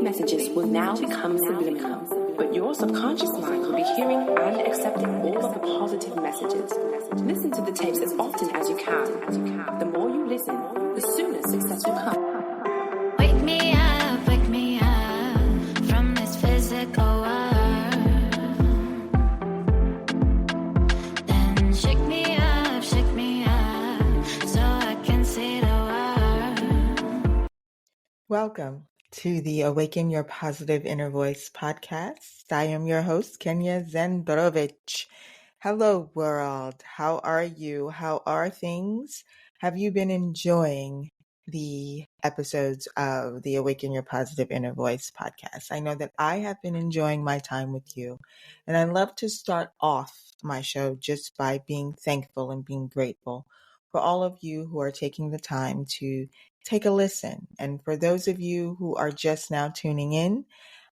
messages will now become subliminal, but your subconscious mind will be hearing and accepting all of the positive messages. Listen to the tapes as often as you can. The more you listen, the sooner success will come. Wake me up from this physical world. Then shake me up so I can see the world. Welcome to the Awaken Your Positive Inner Voice podcast. I am your host, Kenya Zandrowicz. Hello, world. How are you? How are things? Have you been enjoying the episodes of the Awaken Your Positive Inner Voice podcast? I know that I have been enjoying my time with you, and I love to start off my show just by being thankful and being grateful for all of you who are taking the time to take a listen. And for those of you who are just now tuning in,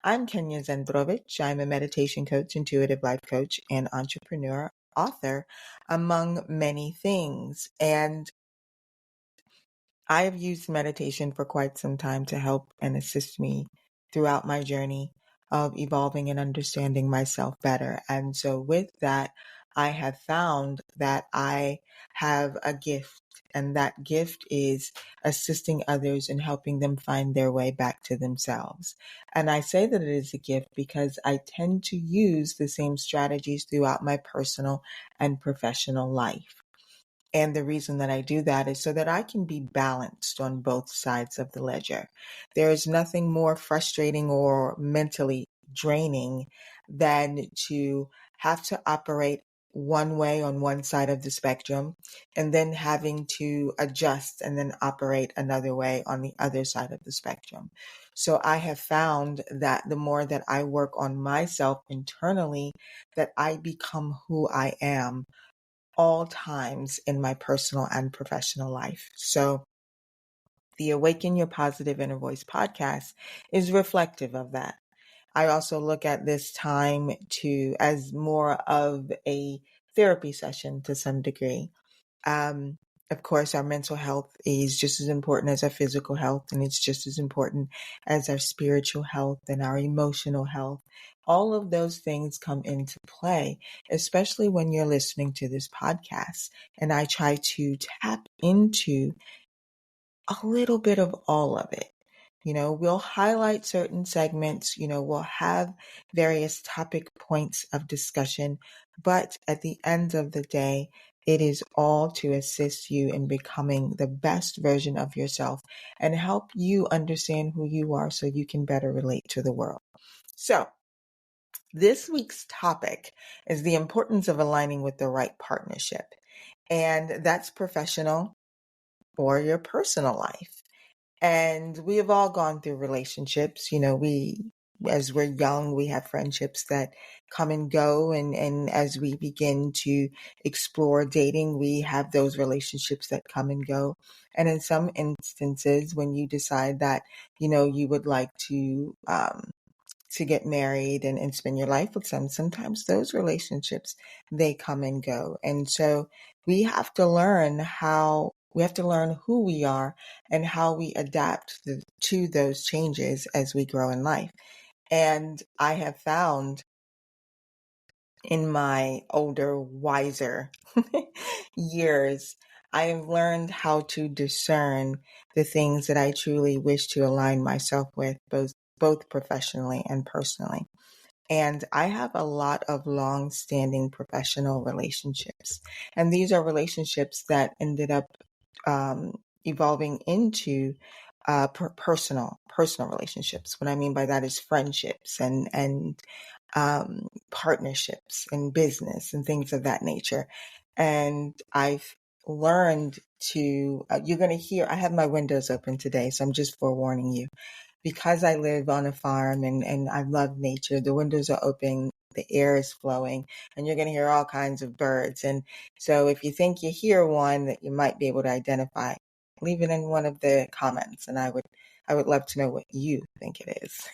I'm Kenya Zandrowicz. I'm a meditation coach, intuitive life coach, and entrepreneur, author, among many things. And I have used meditation for quite some time to help and assist me throughout my journey of evolving and understanding myself better. And so with that, I have found that I have a gift, and that gift is assisting others and helping them find their way back to themselves. And I say that it is a gift because I tend to use the same strategies throughout my personal and professional life. And the reason that I do that is so that I can be balanced on both sides of the ledger. There is nothing more frustrating or mentally draining than to have to operate one way on one side of the spectrum and then having to adjust and then operate another way on the other side of the spectrum. So I have found that the more that I work on myself internally, that I become who I am all times in my personal and professional life. So the Awaken Your Positive Inner Voice podcast is reflective of that. I also look at this time as more of a therapy session to some degree. Of course, our mental health is just as important as our physical health, and it's just as important as our spiritual health and our emotional health. All of those things come into play, especially when you're listening to this podcast. And I try to tap into a little bit of all of it. We'll highlight certain segments, we'll have various topic points of discussion, but at the end of the day, it is all to assist you in becoming the best version of yourself and help you understand who you are so you can better relate to the world. So, this week's topic is the importance of aligning with the right partnership, and that's professional or your personal life. And we have all gone through relationships. As we're young, we have friendships that come and go. And as we begin to explore dating, we have those relationships that come and go. And in some instances, when you decide that, you would like to get married and spend your life with sometimes those relationships, they come and go. And so we have to learn who we are and how we adapt to those changes as we grow in life. And I have found in my older, wiser years, I have learned how to discern the things that I truly wish to align myself with, both professionally and personally. And I have a lot of long-standing professional relationships. And these are relationships that ended up evolving into personal relationships. What I mean by that is friendships and partnerships and business and things of that nature. And I've learned to, you're going to hear, I have my windows open today, so I'm just forewarning you. Because I live on a farm and I love nature, the windows are open, the air is flowing, and you're going to hear all kinds of birds. And so if you think you hear one that you might be able to identify, leave it in one of the comments, and I would love to know what you think it is.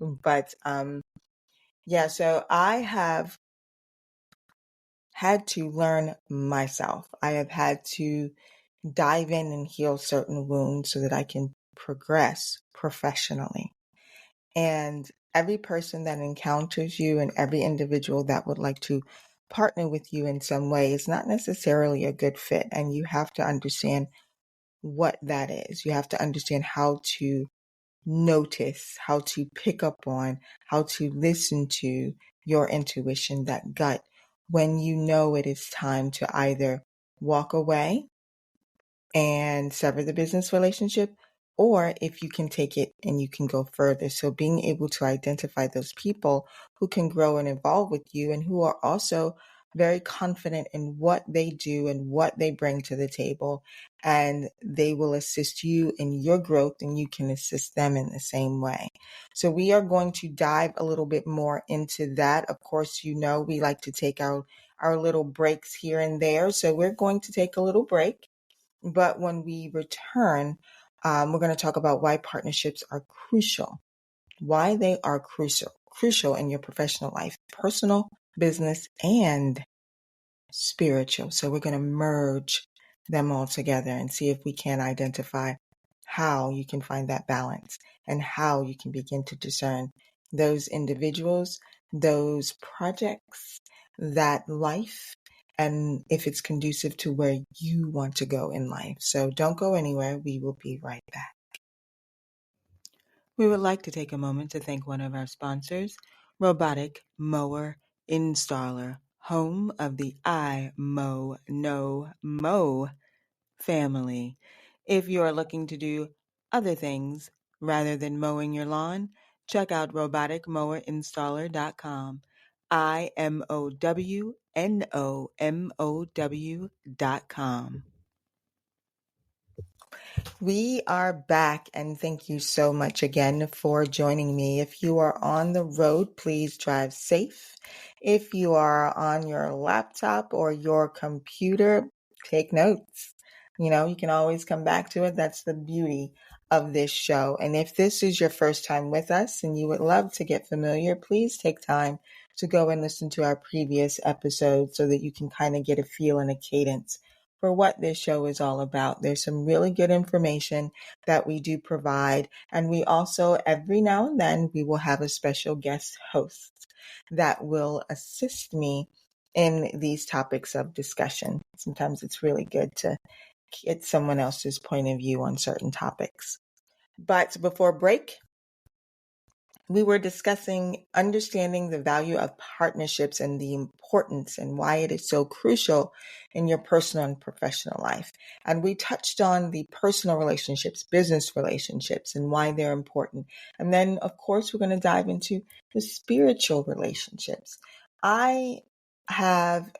But so I have had to learn myself. I have had to dive in and heal certain wounds so that I can progress professionally. And every person that encounters you and every individual that would like to partner with you in some way is not necessarily a good fit. And you have to understand what that is. You have to understand how to notice, how to pick up on, how to listen to your intuition, that gut, when you know it is time to either walk away and sever the business relationship, or if you can take it and you can go further. So being able to identify those people who can grow and evolve with you and who are also very confident in what they do and what they bring to the table, and they will assist you in your growth and you can assist them in the same way. So we are going to dive a little bit more into that. Of course, we like to take our little breaks here and there. So we're going to take a little break. But when we return, we're going to talk about why partnerships are crucial, why they are crucial in your professional life, personal, business, and spiritual. So we're going to merge them all together and see if we can identify how you can find that balance and how you can begin to discern those individuals, those projects, that life, and if it's conducive to where you want to go in life. So don't go anywhere. We will be right back. We would like to take a moment to thank one of our sponsors, Robotic Mower Installer, home of the I Mow No Mow family. If you are looking to do other things rather than mowing your lawn, check out roboticmowerinstaller.com. IMOWNOMOW.com. We are back, and thank you so much again for joining me. If you are on the road, please drive safe. If you are on your laptop or your computer, take notes. You can always come back to it. That's the beauty of this show. And if this is your first time with us and you would love to get familiar, please take time to go and listen to our previous episodes so that you can kind of get a feel and a cadence for what this show is all about. There's some really good information that we do provide. And we also, every now and then, we will have a special guest host that will assist me in these topics of discussion. Sometimes it's really good to get someone else's point of view on certain topics. But before break, we were discussing understanding the value of partnerships and the importance and why it is so crucial in your personal and professional life. And we touched on the personal relationships, business relationships, and why they're important. And then, of course, we're going to dive into the spiritual relationships. I have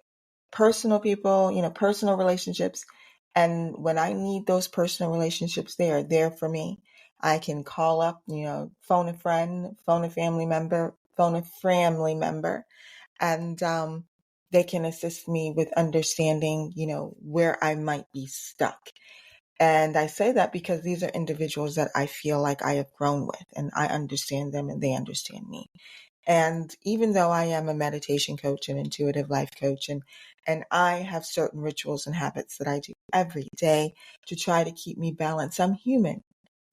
personal people, personal relationships. And when I need those personal relationships, they are there for me. I can call up, phone a friend, phone a family member, and they can assist me with understanding, where I might be stuck. And I say that because these are individuals that I feel like I have grown with, and I understand them and they understand me. And even though I am a meditation coach and intuitive life coach, and I have certain rituals and habits that I do every day to try to keep me balanced, I'm human.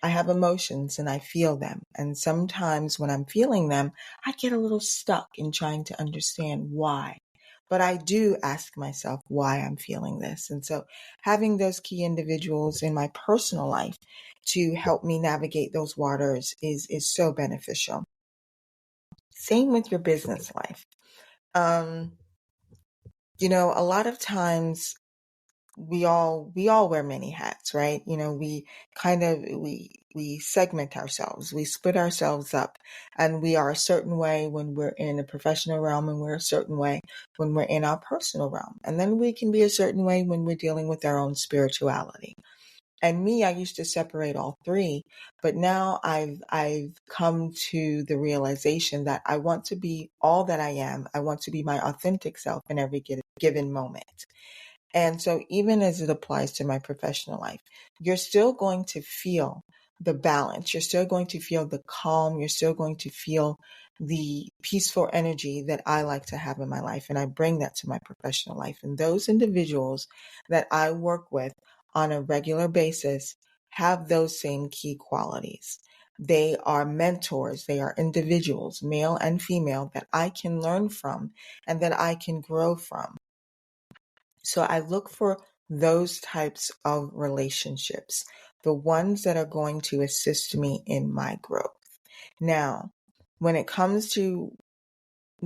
I have emotions and I feel them. And sometimes when I'm feeling them, I get a little stuck in trying to understand why. But I do ask myself why I'm feeling this. And so having those key individuals in my personal life to help me navigate those waters is so beneficial. Same with your business life. A lot of times we all wear many hats, right? We segment ourselves, we split ourselves up, and we are a certain way when we're in a professional realm, and we're a certain way when we're in our personal realm. And then we can be a certain way when we're dealing with our own spirituality. And me, I used to separate all three, but now I've come to the realization that I want to be all that I am. I want to be my authentic self in every given moment. And so even as it applies to my professional life, you're still going to feel the balance. You're still going to feel the calm. You're still going to feel the peaceful energy that I like to have in my life. And I bring that to my professional life. And those individuals that I work with on a regular basis have those same key qualities. They are mentors. They are individuals, male and female, that I can learn from and that I can grow from. So I look for those types of relationships, the ones that are going to assist me in my growth. Now, when it comes to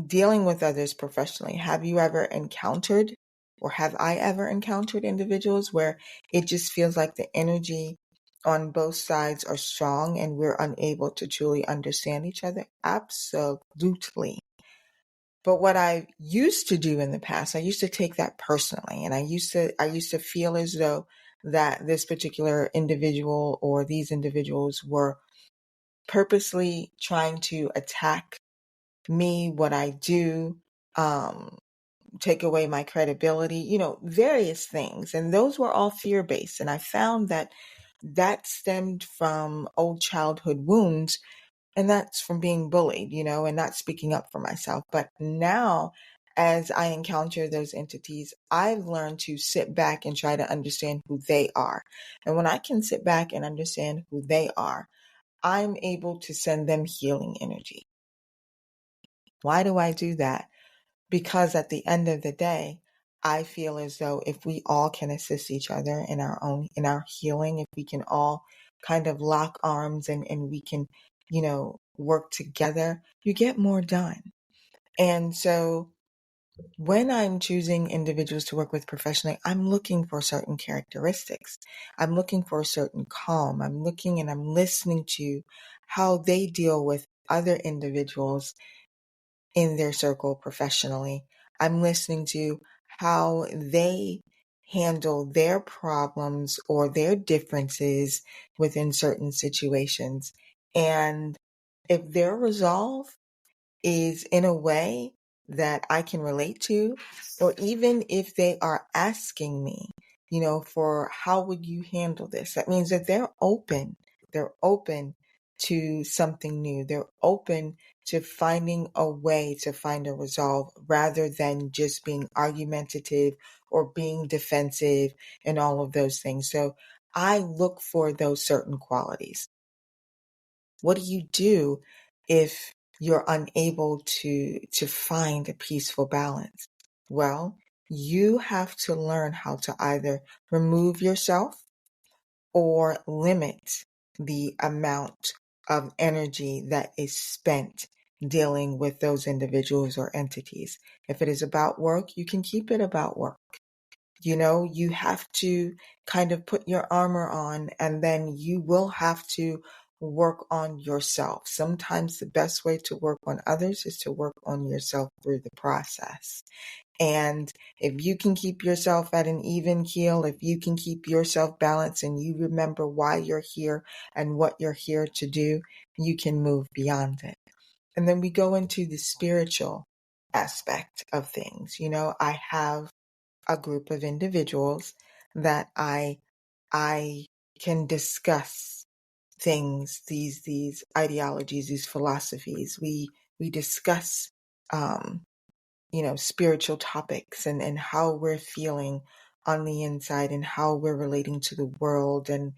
dealing with others professionally, have you ever encountered, or have I ever encountered individuals where it just feels like the energy on both sides are strong and we're unable to truly understand each other? Absolutely. But what I used to do in the past, I used to take that personally, and I used to feel as though that this particular individual or these individuals were purposely trying to attack me, what I do, um, take away my credibility, various things. And those were all fear based. And I found that that stemmed from old childhood wounds, and that's from being bullied, and not speaking up for myself. But now, as I encounter those entities, I've learned to sit back and try to understand who they are. And when I can sit back and understand who they are, I'm able to send them healing energy. Why do I do that? Because at the end of the day, I feel as though if we all can assist each other in our healing, if we can all kind of lock arms and we can, work together, you get more done. And so when I'm choosing individuals to work with professionally, I'm looking for certain characteristics. I'm looking for a certain calm. I'm looking and I'm listening to how they deal with other individuals in their circle professionally. I'm listening to how they handle their problems or their differences within certain situations. And if their resolve is in a way that I can relate to, or even if they are asking me, for how would you handle this? That means that they're open. They're open to something new. They're open to finding a way to find a resolve rather than just being argumentative or being defensive and all of those things. So I look for those certain qualities. What do you do if you're unable to find a peaceful balance? Well, you have to learn how to either remove yourself or limit the amount of energy that is spent dealing with those individuals or entities. If it is about work, you can keep it about work. You have to kind of put your armor on, and then you will have to work on yourself. Sometimes the best way to work on others is to work on yourself through the process. And if you can keep yourself at an even keel, if you can keep yourself balanced and you remember why you're here and what you're here to do, you can move beyond it. And then we go into the spiritual aspect of things. I have a group of individuals that I can discuss things, these ideologies, these philosophies. We discuss spiritual topics and how we're feeling on the inside and how we're relating to the world and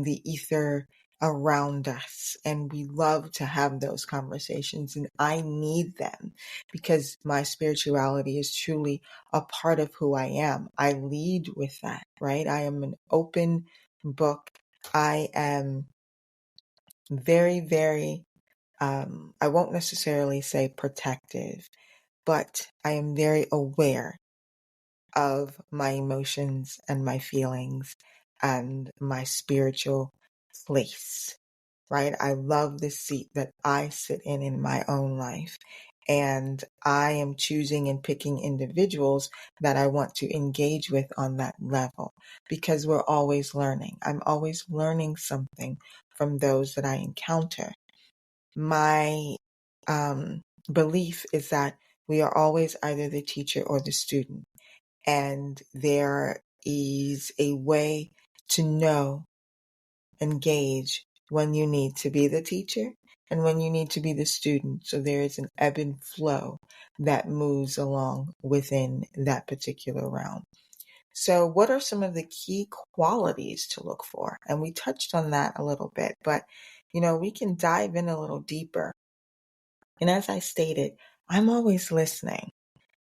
the ether around us. And we love to have those conversations, and I need them because my spirituality is truly a part of who I am. I lead with that, right? I am an open book. I am very, very, I won't necessarily say protective, but I am very aware of my emotions and my feelings and my spiritual place, right? I love the seat that I sit in my own life. And I am choosing and picking individuals that I want to engage with on that level because we're always learning. I'm always learning something from those that I encounter. My belief is that we are always either the teacher or the student. And there is a way to know and gauge when you need to be the teacher and when you need to be the student. So there is an ebb and flow that moves along within that particular realm. So what are some of the key qualities to look for? And we touched on that a little bit, but we can dive in a little deeper. And as I stated, I'm always listening.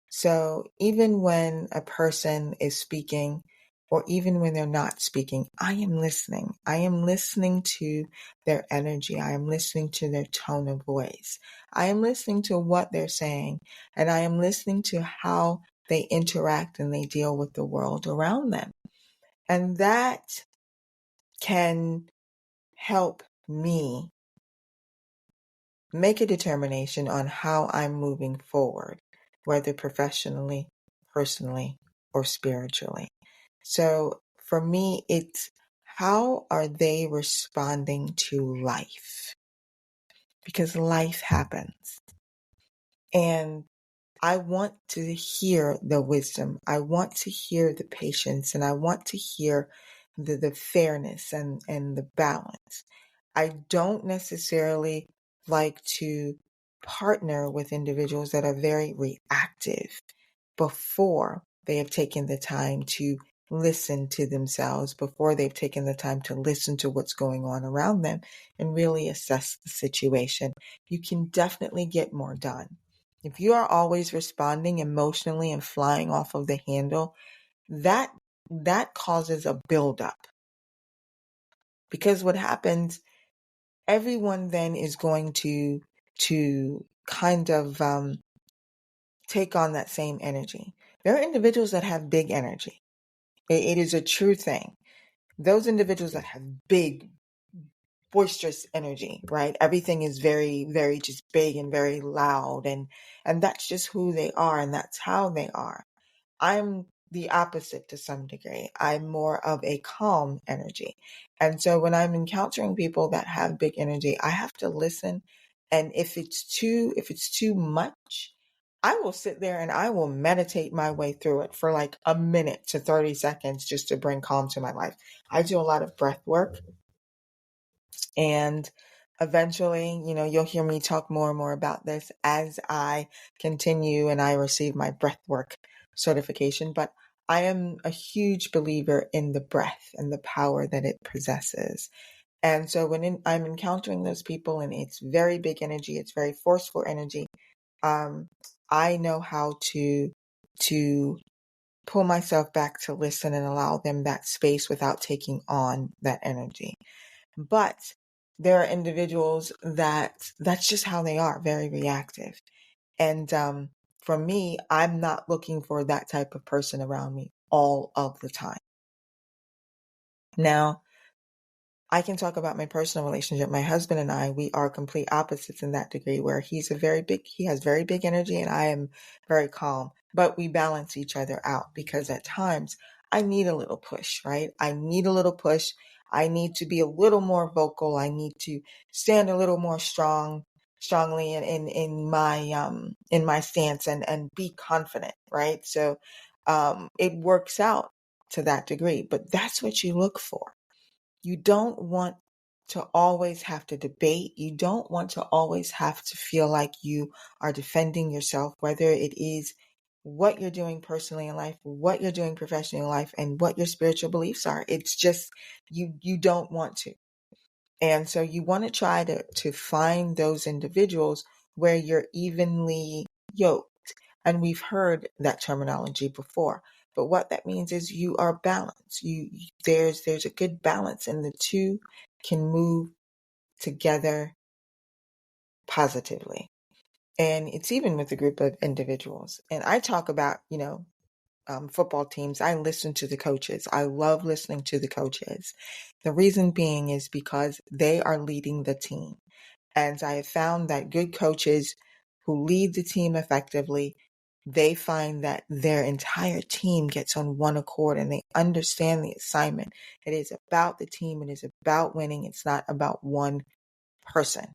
So even when a person is speaking, or even when they're not speaking, I am listening. I am listening to their energy. I am listening to their tone of voice. I am listening to what they're saying, and I am listening to how they interact and they deal with the world around them. And that can help me make a determination on how I'm moving forward, whether professionally, personally, or spiritually. So for me, it's how are they responding to life? Because life happens. And I want to hear the wisdom. I want to hear the patience, and I want to hear the fairness and the balance. I don't necessarily like to partner with individuals that are very reactive before they have taken the time to listen to themselves, before they've taken the time to listen to what's going on around them and really assess the situation. You can definitely get more done. If you are always responding emotionally and flying off of the handle, that causes a buildup. Because what happens, everyone then is going to kind of take on that same energy. There are individuals that have big energy. It is a true thing. Those individuals that have big, boisterous energy, right? Everything is very, very just big and very loud, and that's just who they are, and that's how they are. I'm the opposite to some degree. I'm more of a calm energy. And so when I'm encountering people that have big energy, I have to listen. And if it's too much, I will sit there and I will meditate my way through it for like a minute to 30 seconds just to bring calm to my life. I do a lot of breath work, and eventually, you'll hear me talk more and more about this as I continue and I receive my breathwork certification. But I am a huge believer in the breath and the power that it possesses. And so when I'm encountering those people and it's very big energy, it's very forceful energy, I know how to pull myself back to listen and allow them that space without taking on that energy. But there are individuals that's just how they are, very reactive. And for me, I'm not looking for that type of person around me all of the time. Now, I can talk about my personal relationship. My husband and I, we are complete opposites in that degree, where he has very big energy and I am very calm, but we balance each other out because at times I need a little push, right? I need a little push. I need to be a little more vocal. I need to stand a little more strongly in my stance and be confident, right? So, it works out to that degree, but that's what you look for. You don't want to always have to debate. You don't want to always have to feel like you are defending yourself, whether it is what you're doing personally in life, what you're doing professionally in life, and what your spiritual beliefs are. It's just you don't want to. And so you want to try to find those individuals where you're evenly yoked. And we've heard that terminology before. But what that means is you are balanced. There's a good balance, and the two can move together positively. And it's even with a group of individuals. And I talk about, football teams. I listen to the coaches. I love listening to the coaches. The reason being is because they are leading the team. And I have found that good coaches who lead the team effectively, they find that their entire team gets on one accord and they understand the assignment. It is about the team. It is about winning. It's not about one person.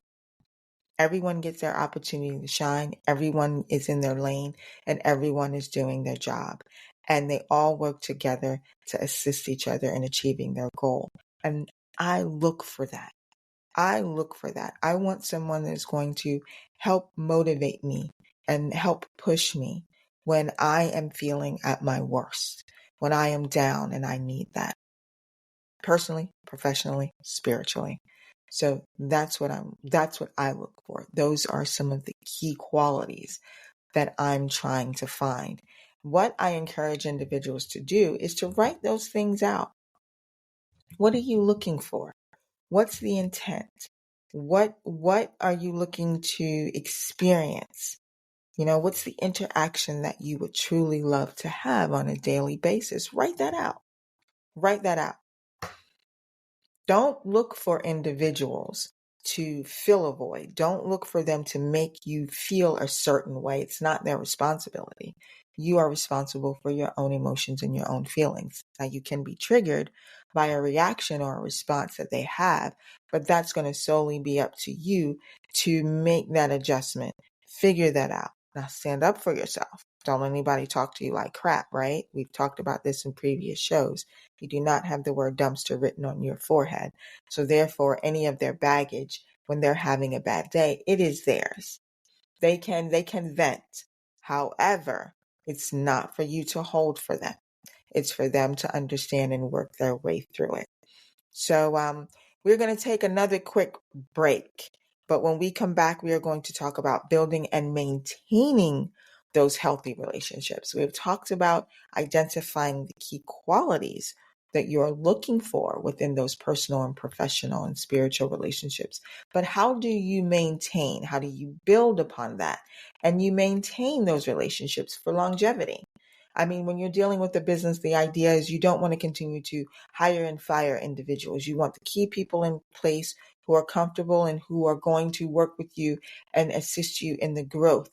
Everyone gets their opportunity to shine. Everyone is in their lane and everyone is doing their job. And they all work together to assist each other in achieving their goal. And I look for that. I want someone that's going to help motivate me and help push me when I am feeling at my worst, when I am down and I need that, personally, professionally, spiritually. So that's what I look for. Those are some of the key qualities that I'm trying to find. What I encourage individuals to do is to write those things out. What are you looking for? What's the intent? What are you looking to experience? What's the interaction that you would truly love to have on a daily basis? Write that out. Write that out. Don't look for individuals to fill a void. Don't look for them to make you feel a certain way. It's not their responsibility. You are responsible for your own emotions and your own feelings. Now, you can be triggered by a reaction or a response that they have, but that's going to solely be up to you to make that adjustment, figure that out. Now, stand up for yourself. Don't let anybody talk to you like crap, right? We've talked about this in previous shows. You do not have the word dumpster written on your forehead. So therefore, any of their baggage, when they're having a bad day, it is theirs. They can vent. However, it's not for you to hold for them. It's for them to understand and work their way through it. So we're going to take another quick break. But when we come back, we are going to talk about building and maintaining those healthy relationships. We have talked about identifying the key qualities that you're looking for within those personal and professional and spiritual relationships. But how do you maintain? How do you build upon that? And you maintain those relationships for longevity. I mean, when you're dealing with a business, the idea is you don't want to continue to hire and fire individuals. You want to keep people in place who are comfortable and who are going to work with you and assist you in the growth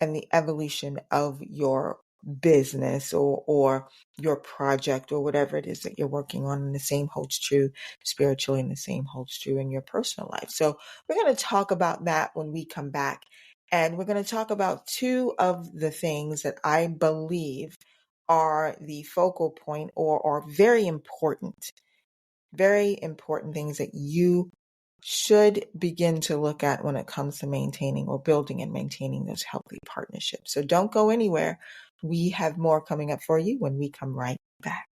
and the evolution of your business or your project or whatever it is that you're working on. And the same holds true spiritually, and the same holds true in your personal life. So we're going to talk about that when we come back. And we're going to talk about two of the things that I believe are the focal point or are very important things that you should begin to look at when it comes to maintaining or building and maintaining those healthy partnerships. So don't go anywhere. We have more coming up for you when we come right back.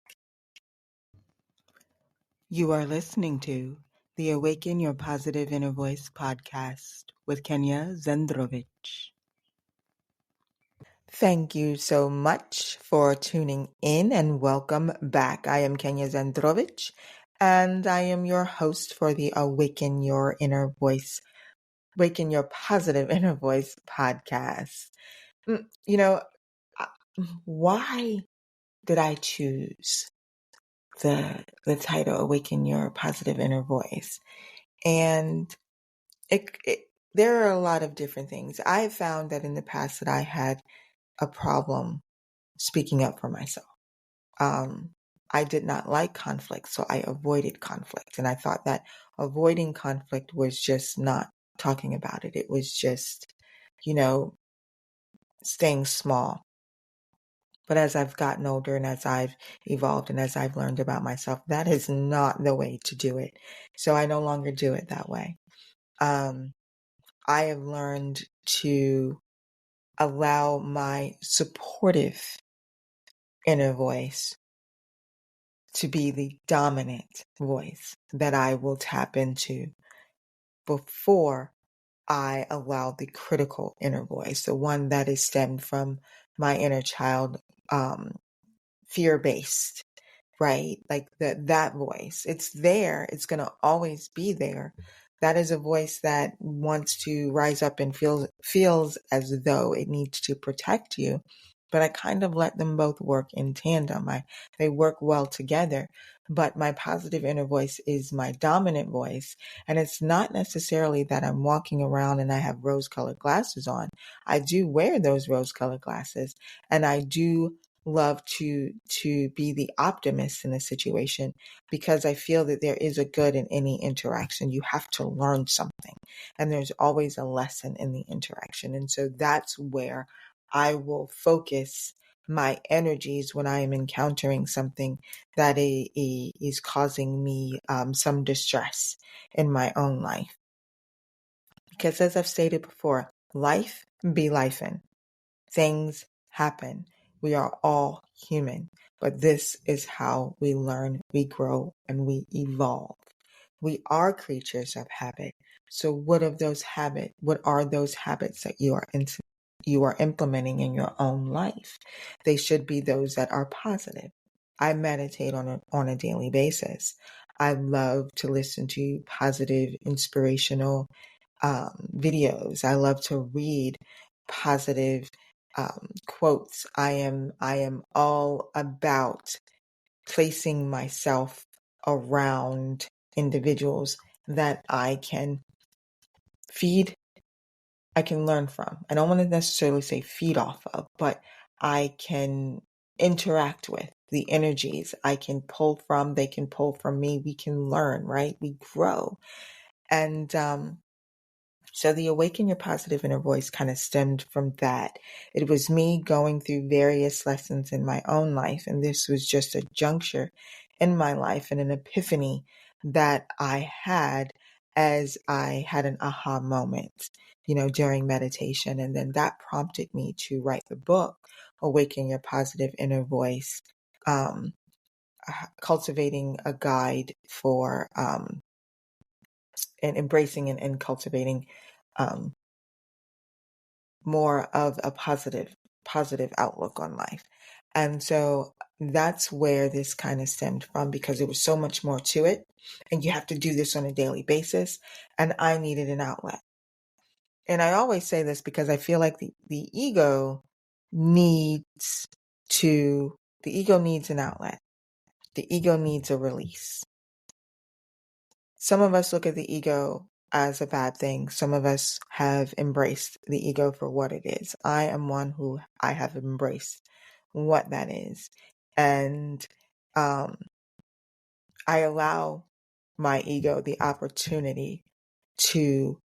You are listening to the Awaken Your Positive Inner Voice podcast with Kenya Zandrowicz. Thank you so much for tuning in and welcome back. I am Kenya Zandrowicz, and I am your host for the Awaken Your Positive Inner Voice podcast. Why did I choose the title Awaken Your Positive Inner Voice? And there are a lot of different things. I have found that in the past that I had a problem speaking up for myself. I did not like conflict, so I avoided conflict. And I thought that avoiding conflict was just not talking about it. It was just, staying small. But as I've gotten older and as I've evolved and as I've learned about myself, that is not the way to do it. So I no longer do it that way. I have learned to allow my supportive inner voice to be the dominant voice that I will tap into before I allow the critical inner voice, the one that is stemmed from my inner child, fear-based, right? Like that voice. It's there. It's going to always be there. That is a voice that wants to rise up and feels as though it needs to protect you. But I kind of let them both work in tandem. They work well together. But my positive inner voice is my dominant voice. And it's not necessarily that I'm walking around and I have rose-colored glasses on. I do wear those rose-colored glasses, and I do love to be the optimist in a situation, because I feel that there is a good in any interaction. You have to learn something, and there's always a lesson in the interaction. And so that's where I will focus my energies when I am encountering something that is causing me some distress in my own life. Because as I've stated before, life be lifing. Things happen. We are all human, but this is how we learn, we grow, and we evolve. We are creatures of habit. So what are those habits that you are implementing in your own life? They should be those that are positive. I meditate on a daily basis. I love to listen to positive, inspirational videos. I love to read positive quotes. I am all about placing myself around individuals that I can feed, I can learn from. I don't want to necessarily say feed off of, but I can interact with the energies I can pull from, they can pull from me. We can learn, right? We grow. And so the Awaken Your Positive Inner Voice kind of stemmed from that. It was me going through various lessons in my own life, and this was just a juncture in my life and an epiphany that I had as I had an aha moment, during meditation. And then that prompted me to write the book, Awaken Your Positive Inner Voice, cultivating a guide for and embracing and cultivating um, more of a positive outlook on life. And so that's where this kind of stemmed from, because there was so much more to it, and you have to do this on a daily basis, and I needed an outlet. And I always say this because I feel like the ego needs an outlet. The ego needs a release. Some of us look at the ego as a bad thing. Some of us have embraced the ego for what it is. I am one who I have embraced what that is. And I allow my ego the opportunity to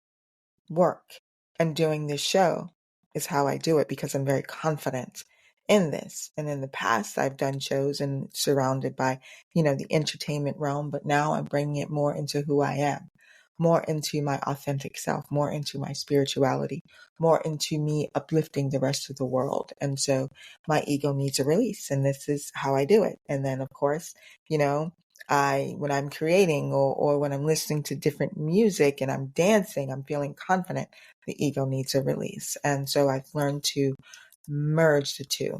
work. And doing this show is how I do it, because I'm very confident in this. And in the past, I've done shows and surrounded by, the entertainment realm, but now I'm bringing it more into who I am, more into my authentic self, more into my spirituality, more into me uplifting the rest of the world. And so my ego needs a release, and this is how I do it. And then, of course, when I'm creating or when I'm listening to different music and I'm dancing, I'm feeling confident, the ego needs a release. And so I've learned to merge the two.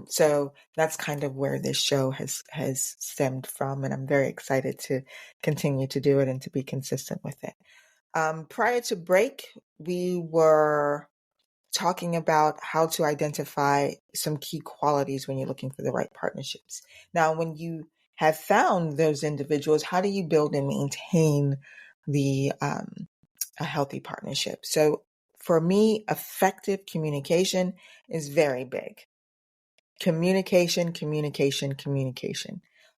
So that's kind of where this show has stemmed from, and I'm very excited to continue to do it and to be consistent with it. Prior to break, we were talking about how to identify some key qualities when you're looking for the right partnerships. Now, when you have found those individuals, how do you build and maintain a healthy partnership? So for me, effective communication is very big. Communication.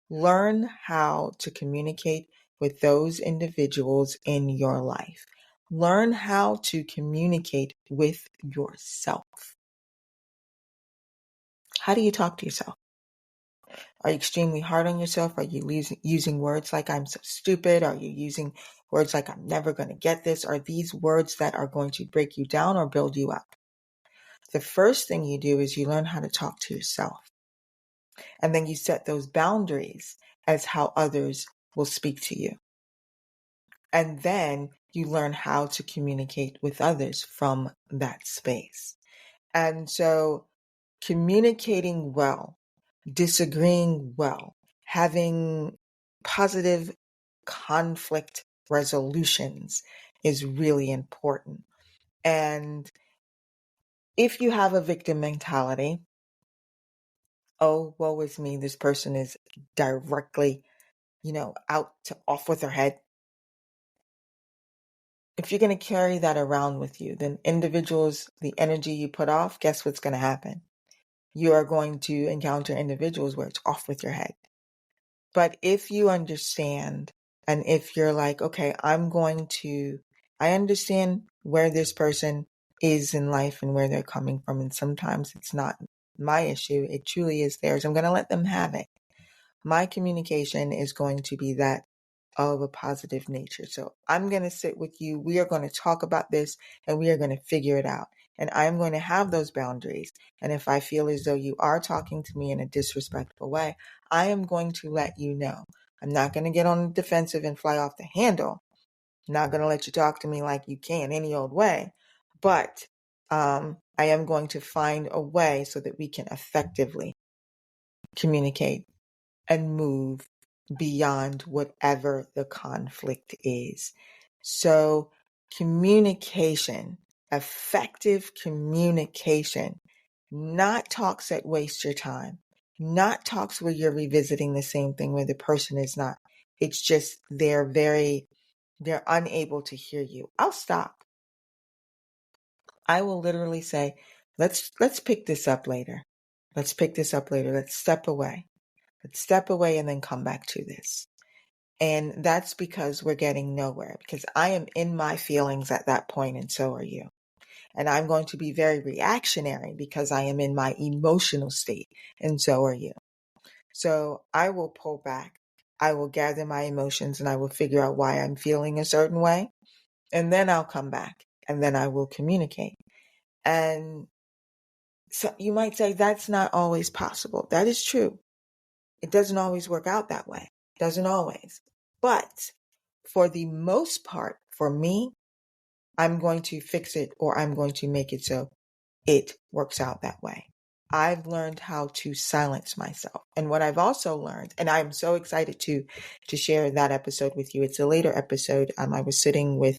Learn how to communicate with those individuals in your life. Learn how to communicate with yourself. How do you talk to yourself? Are you extremely hard on yourself? Are you using words like I'm so stupid? Are you using words like I'm never going to get this? Are these words that are going to break you down or build you up? The first thing you do is you learn how to talk to yourself. And then you set those boundaries as how others will speak to you. And then you learn how to communicate with others from that space. And so communicating well, disagreeing well, having positive conflict resolutions is really important. And if you have a victim mentality, oh, woe is me, this person is directly, off with their head. If you're going to carry that around with you, then individuals, the energy you put off, guess what's going to happen? You are going to encounter individuals where it's off with your head. But if you understand, and if you're like, okay, I understand where this person is in life and where they're coming from, and sometimes it's not my issue, it truly is theirs. I'm going to let them have it. My communication is going to be that of a positive nature. So I'm going to sit with you. We are going to talk about this, and we are going to figure it out. And I'm going to have those boundaries. And if I feel as though you are talking to me in a disrespectful way, I am going to let you know. I'm not going to get on the defensive and fly off the handle. I'm not going to let you talk to me like you can any old way. But I am going to find a way so that we can effectively communicate and move beyond whatever the conflict is. So, communication, effective communication, not talks that waste your time, not talks where you're revisiting the same thing where the person is not. It's just they're unable to hear you. I'll stop. I will literally say, let's pick this up later. Let's pick this up later. Let's step away. Let's step away and then come back to this. And that's because we're getting nowhere, because I am in my feelings at that point, and so are you. And I'm going to be very reactionary because I am in my emotional state, and so are you. So I will pull back. I will gather my emotions and I will figure out why I'm feeling a certain way. And then I'll come back and then I will communicate. And so you might say that's not always possible. That is true. It doesn't always work out that way. Doesn't always. But for the most part, for me, I'm going to fix it or I'm going to make it so it works out that way. I've learned how to silence myself. And what I've also learned, and I'm so excited to share that episode with you. It's a later episode. I was sitting with,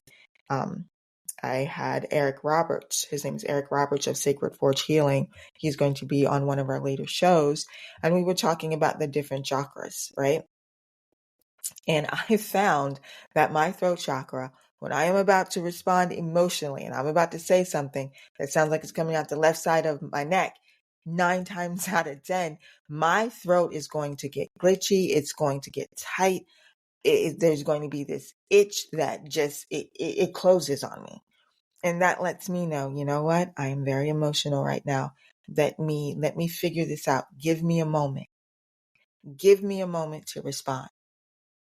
I had Eric Roberts. His name is Eric Roberts of Sacred Forge Healing. He's going to be on one of our later shows. And we were talking about the different chakras, right? And I found that my throat chakra, when I am about to respond emotionally and I'm about to say something that sounds like it's coming out the left side of my neck, 9 times out of 10, my throat is going to get glitchy. It's going to get tight. There's going to be this itch that just, it closes on me. And that lets me know, you know what? I am very emotional right now. Let me figure this out. Give me a moment. Give me a moment to respond.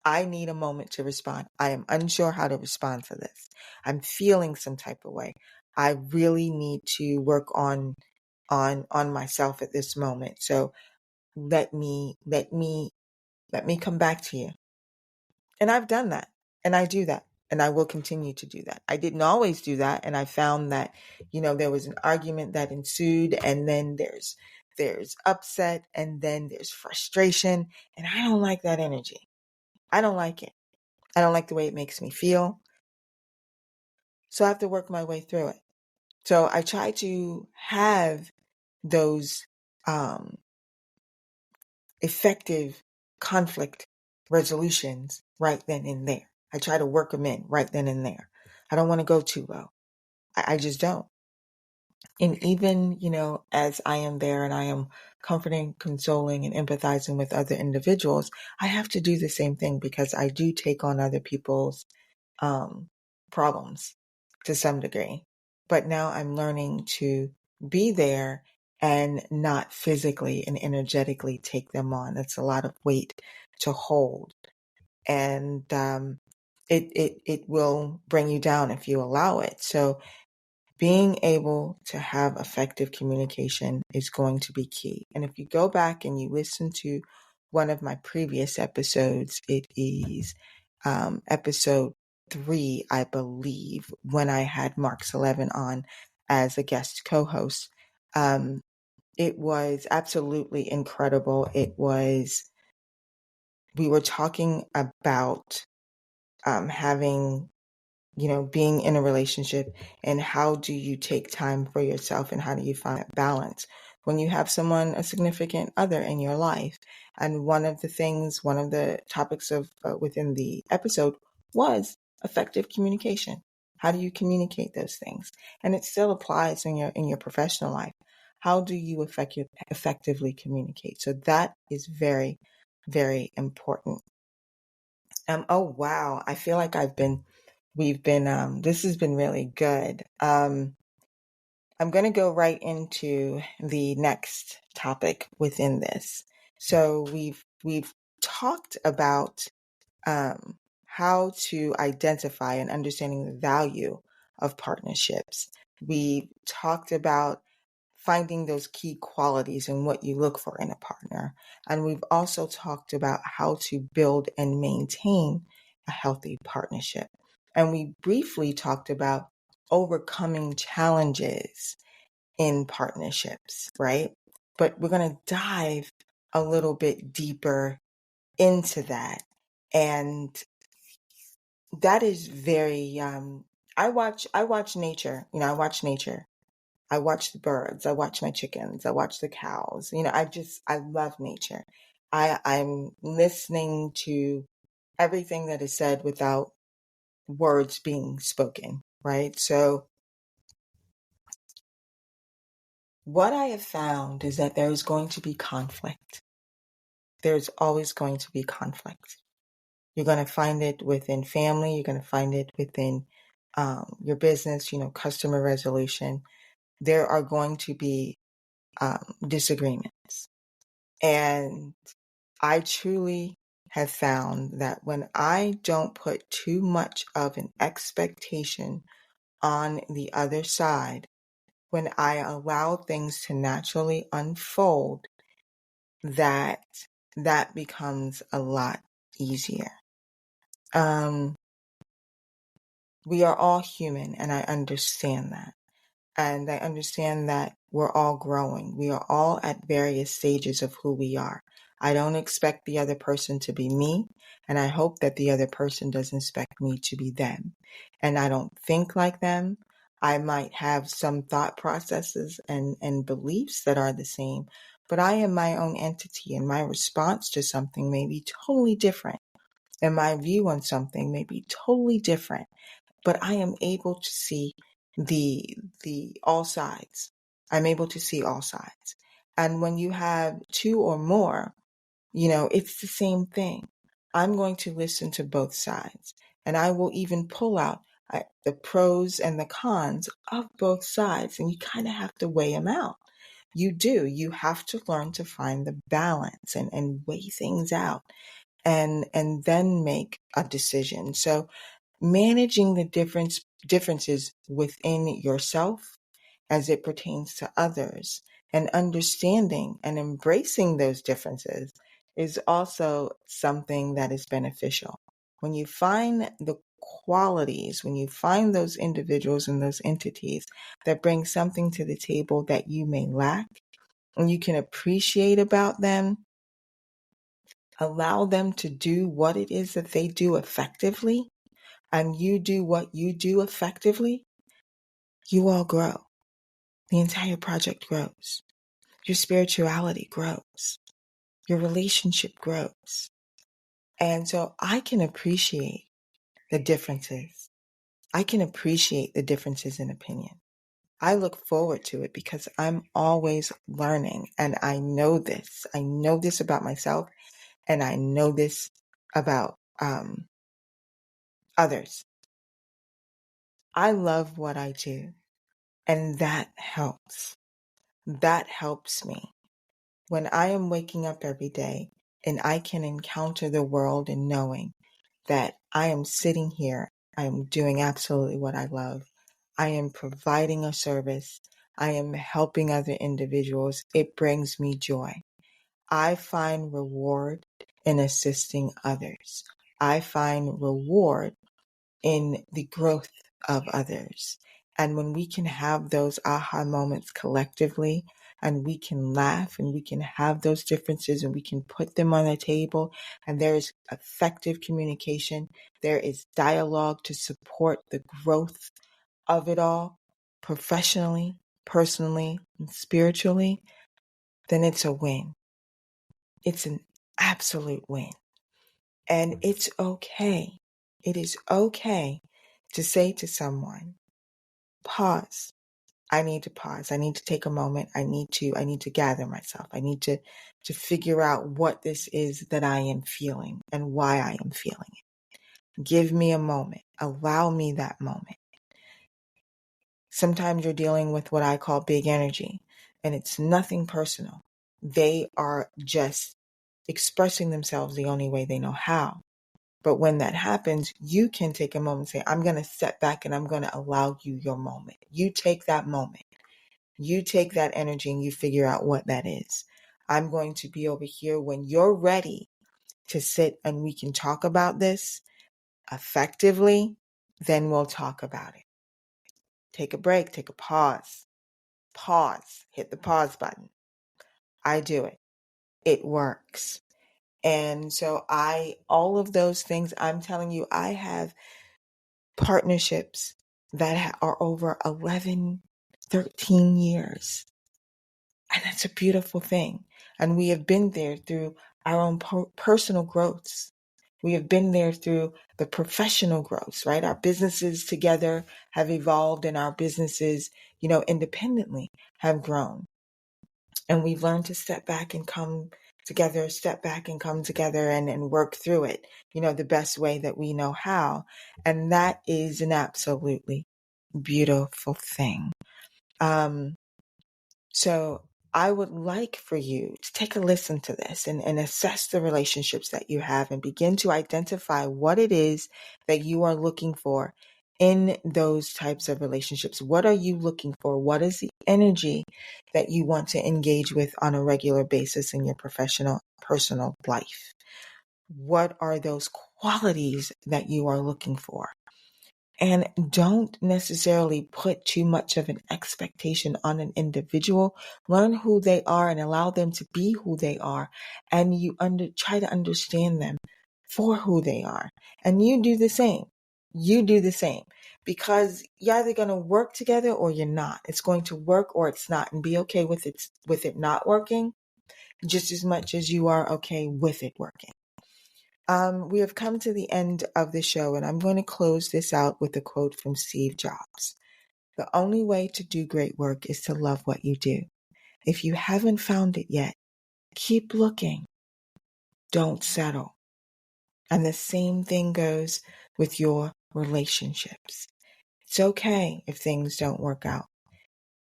I need a moment to respond. I am unsure how to respond to this. I'm feeling some type of way. I really need to work on myself at this moment. So let me come back to you. And I've done that. And I do that. And I will continue to do that. I didn't always do that. And I found that, there was an argument that ensued, and then there's upset, and then there's frustration. And I don't like that energy. I don't like it. I don't like the way it makes me feel. So I have to work my way through it. So I try to have those effective conflict resolutions right then and there. I try to work them in right then and there. I don't want to go too low. I just don't. And even, as I am there and I am comforting, consoling, and empathizing with other individuals, I have to do the same thing because I do take on other people's problems to some degree. But now I'm learning to be there and not physically and energetically take them on. It's a lot of weight to hold. And it will bring you down if you allow it. So being able to have effective communication is going to be key. And if you go back and you listen to one of my previous episodes, it is episode 3, I believe, when I had Mark's 11 on as a guest co-host. It was absolutely incredible. We were talking about having, being in a relationship, and how do you take time for yourself and how do you find that balance when you have someone, a significant other in your life. And one of the topics of within the episode was effective communication. How do you communicate those things? And it still applies in your professional life. How do you effectively communicate? So that is very, very important. Oh wow, I feel like this has been really good. I'm going to go right into the next topic within this. So we've talked about how to identify and understanding the value of partnerships. We talked about finding those key qualities and what you look for in a partner. And we've also talked about how to build and maintain a healthy partnership. And we briefly talked about overcoming challenges in partnerships, right? But we're going to dive a little bit deeper into that. And that is very, I watch nature, I watch nature. I watch the birds. I watch my chickens. I watch the cows. I love nature. I'm listening to everything that is said without words being spoken, right? So what I have found is that there is going to be conflict. There's always going to be conflict. You're going to find it within family. You're going to find it within your business, customer resolution. There are going to be disagreements. And I truly have found that when I don't put too much of an expectation on the other side, when I allow things to naturally unfold, that becomes a lot easier. We are all human, and I understand that. And I understand that we're all growing. We are all at various stages of who we are. I don't expect the other person to be me, and I hope that the other person doesn't expect me to be them. And I don't think like them. I might have some thought processes and beliefs that are the same, but I am my own entity, and my response to something may be totally different, and my view on something may be totally different. But I am able to see the all sides. I'm able to see all sides. And when you have two or more, it's the same thing. I'm going to listen to both sides, and I will even pull out the pros and the cons of both sides, and you kind of have to weigh them out. You do. You have to learn to find the balance and weigh things out and then make a decision. So managing the differences within yourself as it pertains to others and understanding and embracing those differences is also something that is beneficial. When you find the qualities, when you find those individuals and those entities that bring something to the table that you may lack and you can appreciate about them, allow them to do what it is that they do effectively, and you do what you do effectively, you all grow. The entire project grows. Your spirituality grows. Your relationship grows. And so I can appreciate the differences. I can appreciate the differences in opinion. I look forward to it because I'm always learning, and I know this. I know this about myself, and I know this about others. I love what I do, and that helps. That helps me. When I am waking up every day and I can encounter the world and knowing that I am sitting here, I am doing absolutely what I love. I am providing a service. I am helping other individuals. It brings me joy. I find reward in assisting others. I find reward in the growth of others. And when we can have those aha moments collectively, and we can laugh and we can have those differences and we can put them on the table, and there is effective communication, there is dialogue to support the growth of it all, professionally, personally, and spiritually, then it's a win. It's an absolute win. And it's okay. It is okay to say to someone, pause. I need to pause. I need to take a moment. I need to gather myself. I need to figure out what this is that I am feeling and why I am feeling it. Give me a moment. Allow me that moment. Sometimes you're dealing with what I call big energy, and it's nothing personal. They are just expressing themselves the only way they know how. But when that happens, you can take a moment and say, I'm going to step back and I'm going to allow you your moment. You take that moment You take that energy and you figure out what that is. I'm going to be over here when you're ready to sit and we can talk about this effectively. Then we'll talk about it. Take a break, take a pause, hit the pause button. I do it. It works. And so all of those things, I'm telling you, I have partnerships that are over 11, 13 years. And that's a beautiful thing. And we have been there through our own personal growths. We have been there through the professional growths, right? Our businesses together have evolved and our businesses, independently have grown. And we've learned to step back and come together and work through it, the best way that we know how. And that is an absolutely beautiful thing. So I would like for you to take a listen to this and assess the relationships that you have and begin to identify what it is that you are looking for in those types of relationships. What are you looking for? What is the energy that you want to engage with on a regular basis in your professional, personal life? What are those qualities that you are looking for? And don't necessarily put too much of an expectation on an individual. Learn who they are and allow them to be who they are. And you try to understand them for who they are. And you do the same. Because you're either going to work together or you're not. It's going to work or it's not, and be okay with it not working just as much as you are okay with it working. We have come to the end of the show, and I'm going to close this out with a quote from Steve Jobs. The only way to do great work is to love what you do. If you haven't found it yet, keep looking. Don't settle. And the same thing goes with your relationships. It's okay if things don't work out,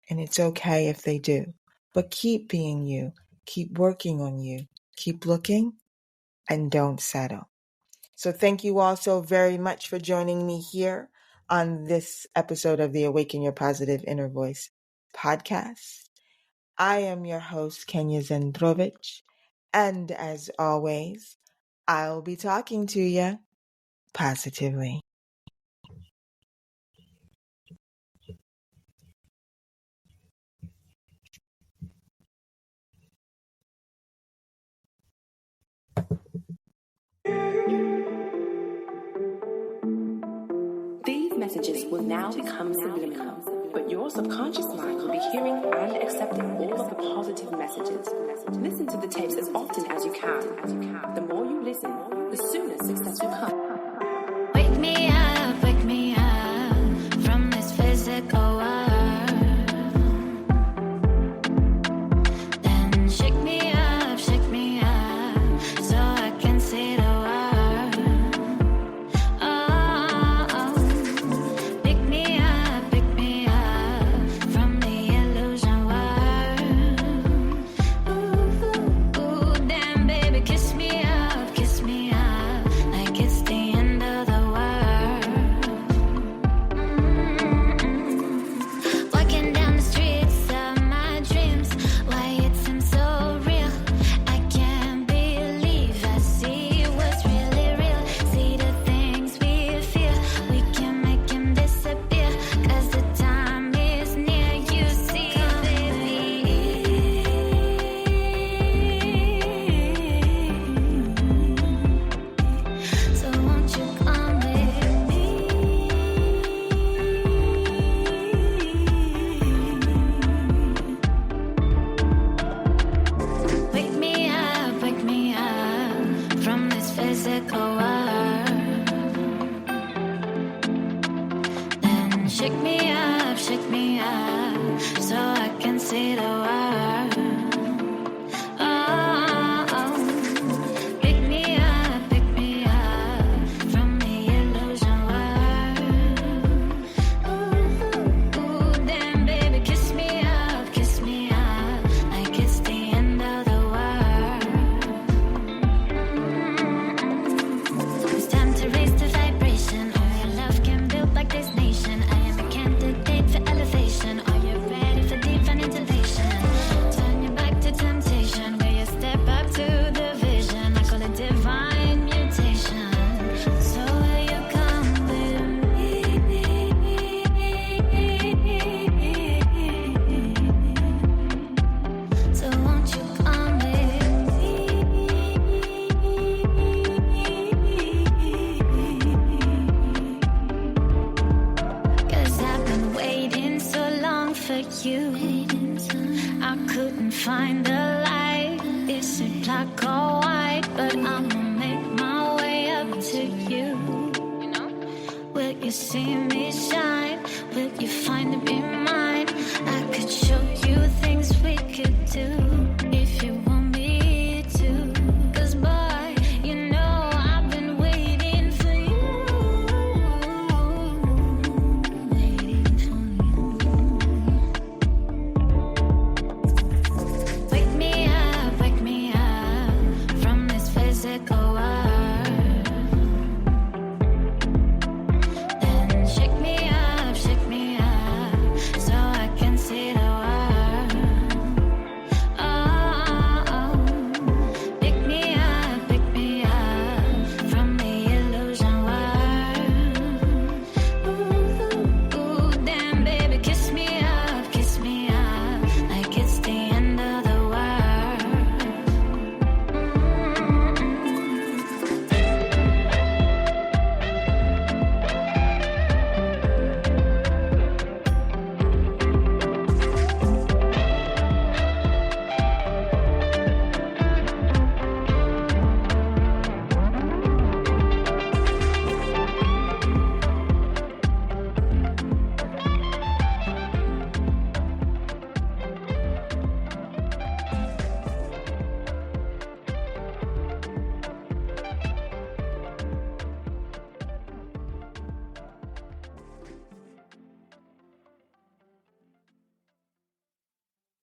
and it's okay if they do. But keep being you. Keep working on you. Keep looking. And don't settle. So thank you all so very much for joining me here on this episode of the Awaken Your Positive Inner Voice podcast. I am your host, Kenya Zandrowicz. And as always, I'll be talking to you positively. These messages will now become subliminal, but your subconscious mind will be hearing and accepting all of the positive messages. Listen to the tapes as often as you can. The more you listen, the sooner success will come. Wake me up from this physical world. Then shake me up, so I can see the world. Oh, pick me up from the illusion world. Ooh, damn baby, kiss me up like it's the end of the world. Walking down the streets of my dreams, why it seems so real. I can't believe I see what's really real. See the things we feel, we can make them disappear. 'Cause the time is near, you see, baby. So won't you come with me? Wake me up from this physical world. Then shake me up so I can see the world. Oh, pick me up from the illusion world. Ooh, damn baby, kiss me up like it's the end of the world. It's time to raise the vibration. Only love can build like this nation. I am a candidate you. I couldn't find the light. Is it black or white? But I'ma make my way up to you. Will you see me shine? Will you find me mine? I could show you things we could do.